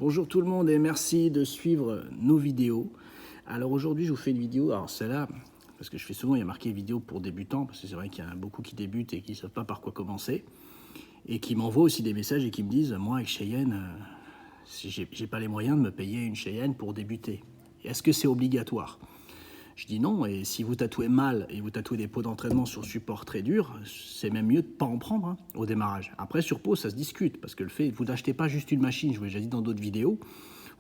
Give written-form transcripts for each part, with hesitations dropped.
Bonjour tout le monde et merci de suivre nos vidéos. Alors aujourd'hui je vous fais une vidéo, alors celle-là, parce que je fais souvent, il y a marqué vidéo pour débutants, parce que c'est vrai qu'il y en a beaucoup qui débutent et qui ne savent pas par quoi commencer, et qui m'envoient aussi des messages et qui me disent, moi avec Cheyenne, si j'ai pas les moyens de me payer une Cheyenne pour débuter. Est-ce que c'est obligatoire? Je dis non, et si vous tatouez mal et vous tatouez des pots d'entraînement sur support très dur, c'est même mieux de ne pas en prendre au démarrage. Après, sur pot, ça se discute, parce que le fait, vous n'achetez pas juste une machine, je vous l'ai déjà dit dans d'autres vidéos,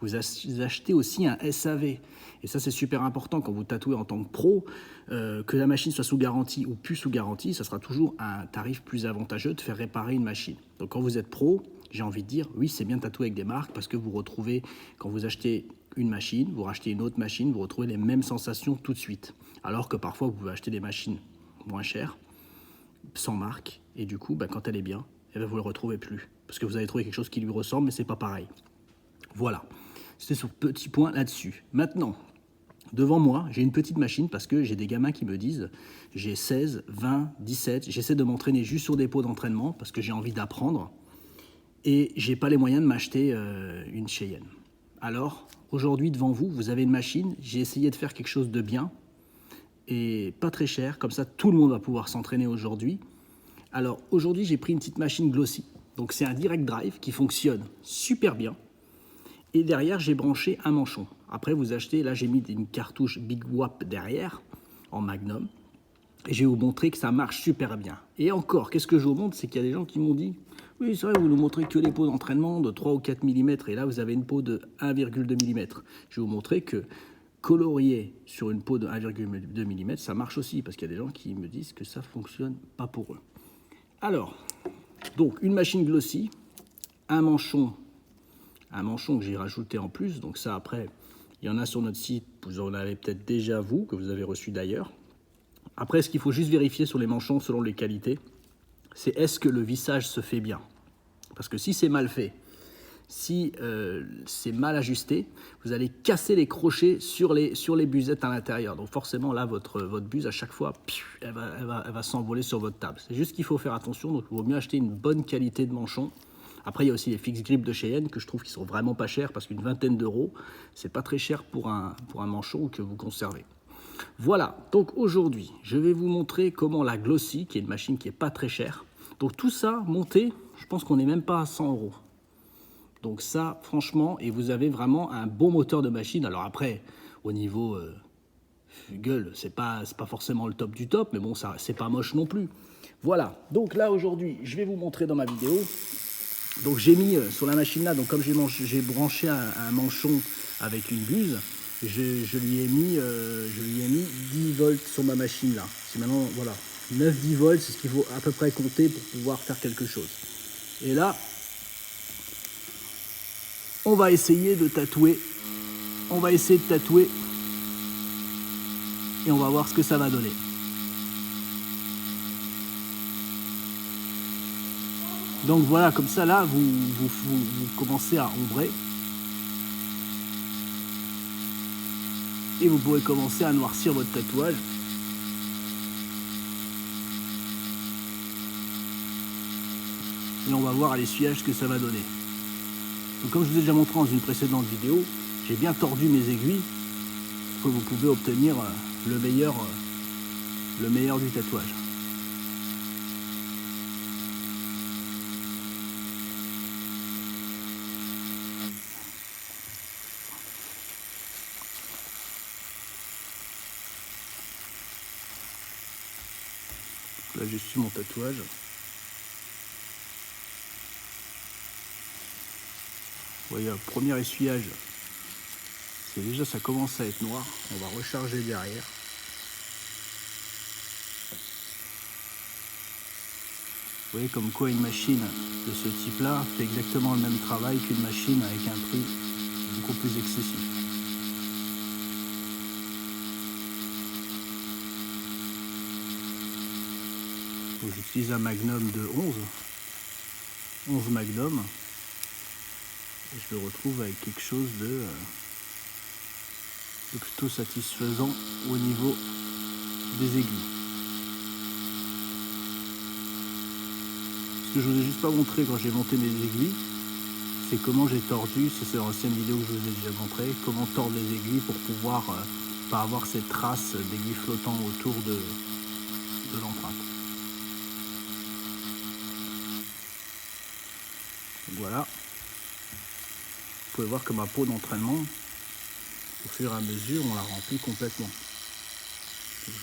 vous achetez aussi un SAV. Et ça, c'est super important quand vous tatouez en tant que pro, que la machine soit sous garantie ou plus sous garantie, ça sera toujours un tarif plus avantageux de faire réparer une machine. Donc quand vous êtes pro, j'ai envie de dire, oui, c'est bien de tatouer avec des marques, parce que vous retrouvez, quand vous achetez une machine, vous rachetez une autre machine, vous retrouvez les mêmes sensations tout de suite. Alors que parfois, vous pouvez acheter des machines moins chères, sans marque, et du coup, quand elle est bien, vous ne le retrouvez plus. Parce que vous avez trouvé quelque chose qui lui ressemble, mais c'est pas pareil. Voilà, c'était sur petit point là-dessus. Maintenant, devant moi, j'ai une petite machine parce que j'ai des gamins qui me disent j'ai 16, 20, 17, j'essaie de m'entraîner juste sur des pots d'entraînement parce que j'ai envie d'apprendre et j'ai pas les moyens de m'acheter une Cheyenne. Alors, aujourd'hui, devant vous, vous avez une machine, j'ai essayé de faire quelque chose de bien et pas très cher, comme ça tout le monde va pouvoir s'entraîner aujourd'hui. Alors, aujourd'hui, j'ai pris une petite machine Glossy. Donc, c'est un direct drive qui fonctionne super bien. Et derrière, j'ai branché un manchon. Après, vous achetez, là, j'ai mis une cartouche Big Wap derrière, en Magnum. Et je vais vous montrer que ça marche super bien. Et encore, qu'est-ce que je vous montre? C'est qu'il y a des gens qui m'ont dit oui, c'est vrai, vous nous montrez que les pots d'entraînement de 3 ou 4 mm, et là, vous avez une peau de 1,2 mm. Je vais vous montrer que colorier sur une peau de 1,2 mm, ça marche aussi, parce qu'il y a des gens qui me disent que ça ne fonctionne pas pour eux. Alors, donc, une machine Glossy, un manchon que j'ai rajouté en plus, donc ça après, il y en a sur notre site, vous en avez peut-être déjà vous, que vous avez reçu d'ailleurs. Après, ce qu'il faut juste vérifier sur les manchons selon les qualités, c'est est-ce que le vissage se fait bien. Parce que si c'est mal fait, si c'est mal ajusté, vous allez casser les crochets sur les busettes à l'intérieur. Donc forcément, là, votre buse, à chaque fois, elle va s'envoler sur votre table. C'est juste qu'il faut faire attention, donc il vaut mieux acheter une bonne qualité de manchon. Après, il y a aussi les fix grip de Cheyenne que je trouve qui sont vraiment pas chers parce qu'une vingtaine d'euros, c'est pas très cher pour un manchon que vous conservez. Voilà, donc aujourd'hui, je vais vous montrer comment la Glossy, qui est une machine qui est pas très chère, donc tout ça monté, je pense qu'on n'est même pas à 100 euros. Donc ça, franchement, et vous avez vraiment un bon moteur de machine. Alors après, au niveau gueule, c'est pas forcément le top du top, mais bon, ça c'est pas moche non plus. Voilà, donc là aujourd'hui, je vais vous montrer dans ma vidéo. Donc j'ai mis sur la machine là, donc comme j'ai branché un manchon avec une buse, je lui ai mis 10 volts sur ma machine là. C'est maintenant, voilà, 9-10 volts, c'est ce qu'il faut à peu près compter pour pouvoir faire quelque chose. Et là, on va essayer de tatouer. On va essayer de tatouer. Et on va voir ce que ça va donner. Donc voilà, comme ça là, vous commencez à ombrer. Et vous pourrez commencer à noircir votre tatouage. Et on va voir à l'essuyage ce que ça va donner. Donc comme je vous ai déjà montré dans une précédente vidéo, j'ai bien tordu mes aiguilles pour que vous pouvez obtenir le meilleur du tatouage. Là j'ai su mon tatouage. Vous voyez, le premier essuyage, c'est déjà ça commence à être noir. On va recharger derrière. Vous voyez comme quoi une machine de ce type-là fait exactement le même travail qu'une machine avec un prix beaucoup plus excessif. Donc j'utilise un Magnum de 11 Magnum. Et je me retrouve avec quelque chose de plutôt satisfaisant au niveau des aiguilles. Ce que je vous ai juste pas montré quand j'ai monté mes aiguilles, c'est comment j'ai tordu, c'est l'ancienne vidéo que je vous ai déjà montré, comment tordre les aiguilles pour pouvoir pas avoir ces traces d'aiguilles flottant autour de l'empreinte. Voilà. Vous pouvez voir que ma peau d'entraînement, au fur et à mesure, on la remplit complètement.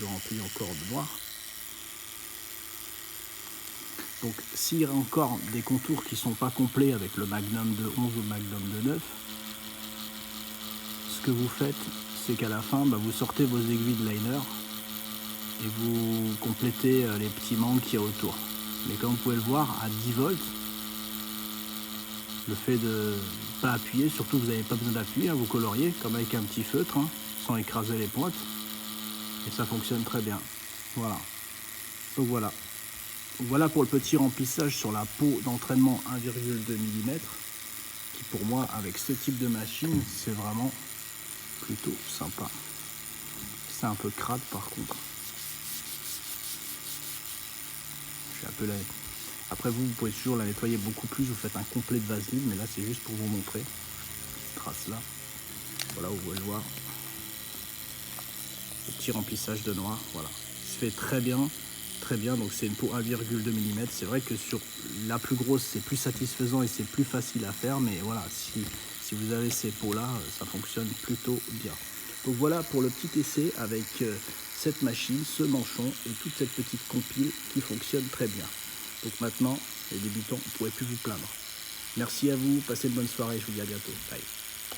Je remplis encore de noir. Donc s'il y a encore des contours qui ne sont pas complets avec le Magnum de 11 ou le Magnum de 9, ce que vous faites, c'est qu'à la fin, vous sortez vos aiguilles de liner et vous complétez les petits manques qu'il y a autour. Mais comme vous pouvez le voir, à 10 volts, le fait de ne pas appuyer, surtout vous n'avez pas besoin d'appuyer, vous coloriez comme avec un petit feutre, sans écraser les pointes, et ça fonctionne très bien. Voilà. Donc voilà. Voilà pour le petit remplissage sur la peau d'entraînement 1,2 mm, qui pour moi, avec ce type de machine, c'est vraiment plutôt sympa. C'est un peu crade par contre. Je suis un peu là. Après vous pouvez toujours la nettoyer beaucoup plus, vous faites un complet de vaseline, mais là c'est juste pour vous montrer. Trace là. Voilà, vous pouvez le voir. Le petit remplissage de noir, voilà. Il se fait très bien, donc c'est une peau 1,2 mm. C'est vrai que sur la plus grosse, c'est plus satisfaisant et c'est plus facile à faire, mais voilà, si vous avez ces peaux-là, ça fonctionne plutôt bien. Donc voilà pour le petit essai avec cette machine, ce manchon et toute cette petite compile qui fonctionne très bien. Donc maintenant, les débutants, vous ne pourrez plus vous plaindre. Merci à vous, passez une bonne soirée, je vous dis à bientôt. Bye.